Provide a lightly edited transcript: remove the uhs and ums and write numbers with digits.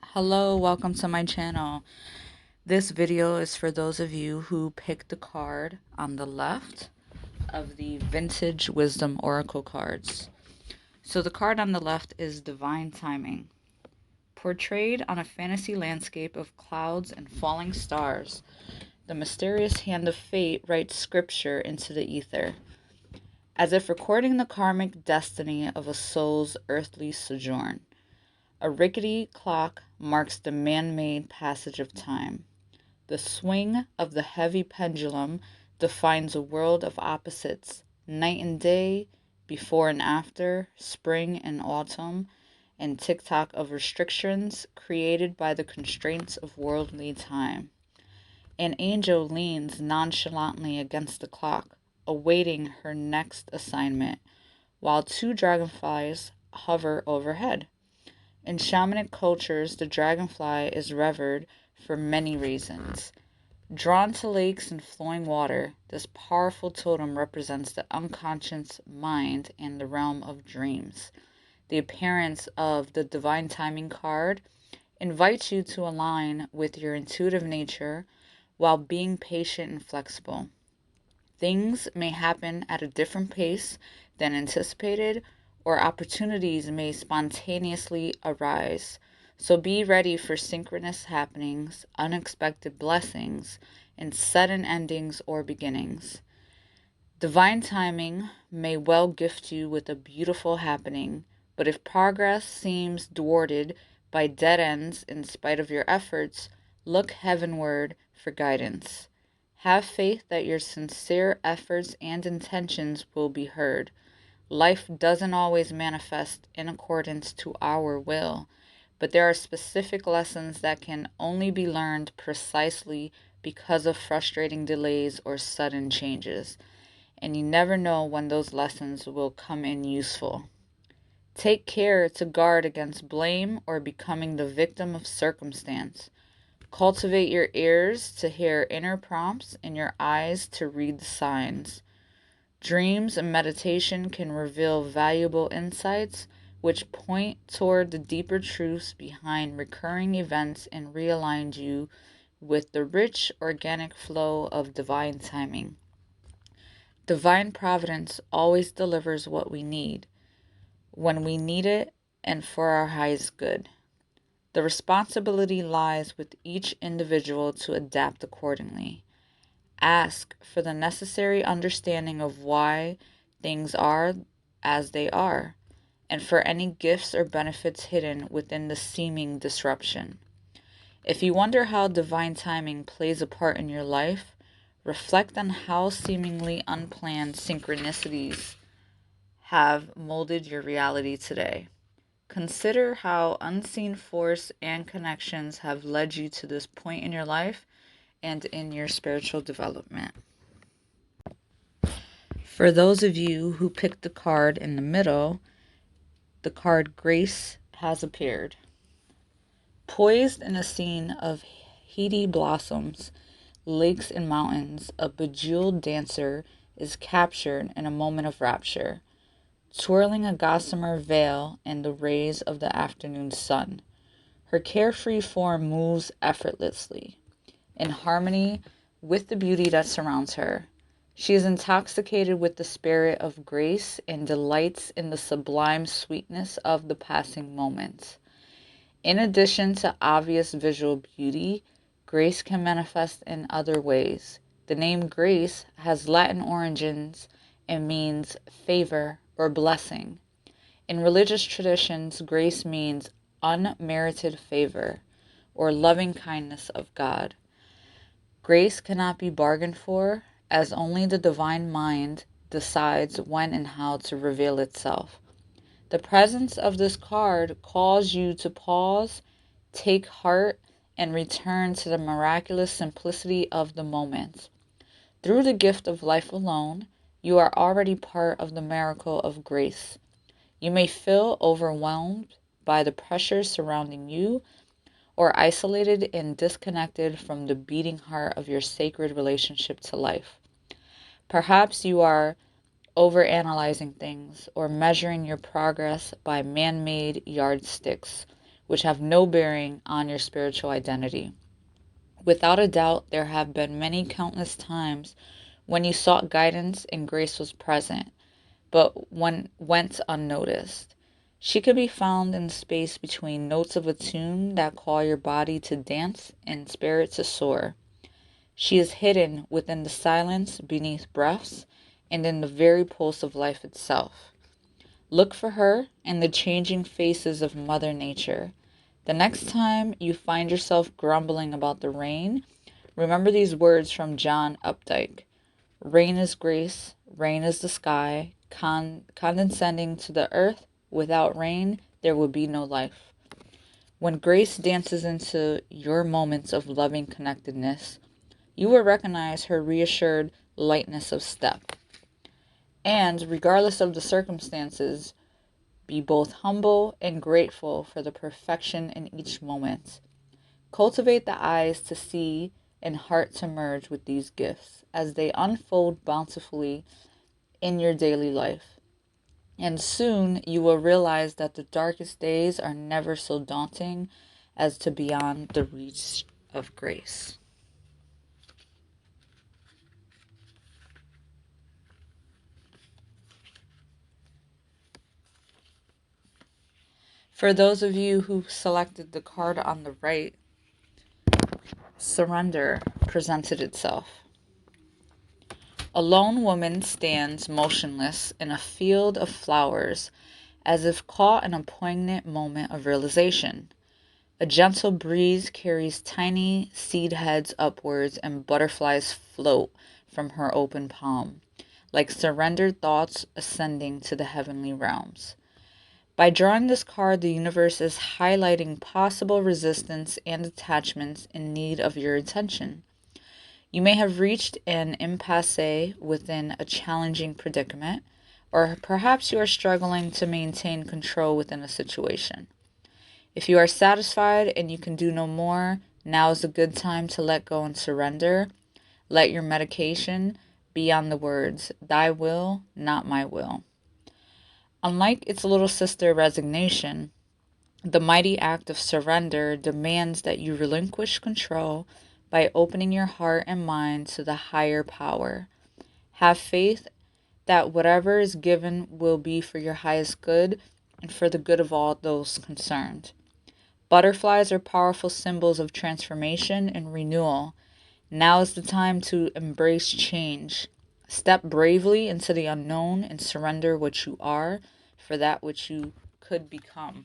Hello, welcome to my channel. This video is for those of you who picked the card on the left of the Vintage Wisdom Oracle cards. So the card on the left is Divine Timing. Portrayed on a fantasy landscape of clouds and falling stars, the mysterious hand of fate writes scripture into the ether, as if recording the karmic destiny of a soul's earthly sojourn. A rickety clock marks the man-made passage of time. The swing of the heavy pendulum defines a world of opposites, night and day, before and after, spring and autumn, and tick-tock of restrictions created by the constraints of worldly time. An angel leans nonchalantly against the clock, awaiting her next assignment, while two dragonflies hover overhead. In shamanic cultures, the dragonfly is revered for many reasons. Drawn to lakes and flowing water, this powerful totem represents the unconscious mind and the realm of dreams. The appearance of the Divine Timing card invites you to align with your intuitive nature while being patient and flexible. Things may happen at a different pace than anticipated, or opportunities may spontaneously arise. So be ready for synchronous happenings, unexpected blessings, and sudden endings or beginnings. Divine timing may well gift you with a beautiful happening, but if progress seems thwarted by dead ends in spite of your efforts, look heavenward for guidance. Have faith that your sincere efforts and intentions will be heard. Life doesn't always manifest in accordance to our will, but there are specific lessons that can only be learned precisely because of frustrating delays or sudden changes, and you never know when those lessons will come in useful. Take care to guard against blame or becoming the victim of circumstance. Cultivate your ears to hear inner prompts and your eyes to read the signs. Dreams and meditation can reveal valuable insights which point toward the deeper truths behind recurring events and realign you with the rich, organic flow of divine timing. Divine providence always delivers what we need, when we need it, and for our highest good. The responsibility lies with each individual to adapt accordingly. Ask for the necessary understanding of why things are as they are, and for any gifts or benefits hidden within the seeming disruption. If you wonder how divine timing plays a part in your life, reflect on how seemingly unplanned synchronicities have molded your reality today. Consider how unseen force and connections have led you to this point in your life and in your spiritual development. For those of you who picked the card in the middle, the card Grace has appeared. Poised in a scene of heady blossoms, lakes and mountains, a bejeweled dancer is captured in a moment of rapture, twirling a gossamer veil in the rays of the afternoon sun. Her carefree form moves effortlessly, in harmony with the beauty that surrounds her. She is intoxicated with the spirit of grace and delights in the sublime sweetness of the passing moments. In addition to obvious visual beauty, grace can manifest in other ways. The name Grace has Latin origins and means favor or blessing. In religious traditions, grace means unmerited favor or loving kindness of God. Grace cannot be bargained for, as only the divine mind decides when and how to reveal itself. The presence of this card calls you to pause, take heart, and return to the miraculous simplicity of the moment. Through the gift of life alone, You are already part of the miracle of grace. You may feel overwhelmed by the pressures surrounding you, or isolated and disconnected from the beating heart of your sacred relationship to life. Perhaps you are overanalyzing things or measuring your progress by man made yardsticks, which have no bearing on your spiritual identity. Without a doubt, there have been many countless times when you sought guidance and grace was present, but when went unnoticed. She could be found in the space between notes of a tune that call your body to dance and spirit to soar. She is hidden within the silence beneath breaths and in the very pulse of life itself. Look for her in the changing faces of Mother Nature. The next time you find yourself grumbling about the rain, remember these words from John Updike. Rain is grace, rain is the sky, condescending to the earth. Without rain, there would be no life. When grace dances into your moments of loving connectedness, you will recognize her reassured lightness of step. And regardless of the circumstances, be both humble and grateful for the perfection in each moment. Cultivate the eyes to see and heart to merge with these gifts as they unfold bountifully in your daily life. And soon you will realize that the darkest days are never so daunting as to beyond the reach of grace. For those of you who selected the card on the right, surrender presented itself. A lone woman stands motionless in a field of flowers, as if caught in a poignant moment of realization. A gentle breeze carries tiny seed heads upwards, and butterflies float from her open palm, like surrendered thoughts ascending to the heavenly realms. By drawing this card, the universe is highlighting possible resistance and attachments in need of your attention. You may have reached an impasse within a challenging predicament, or perhaps you are struggling to maintain control within a situation. If you are satisfied and you can do no more, now is a good time to let go and surrender. Let your medication be on the words, "Thy will, not my will." Unlike its little sister, resignation, the mighty act of surrender demands that you relinquish control by opening your heart and mind to the higher power. Have faith that whatever is given will be for your highest good and for the good of all those concerned. Butterflies are powerful symbols of transformation and renewal. Now is the time to embrace change. Step bravely into the unknown and surrender what you are for that which you could become.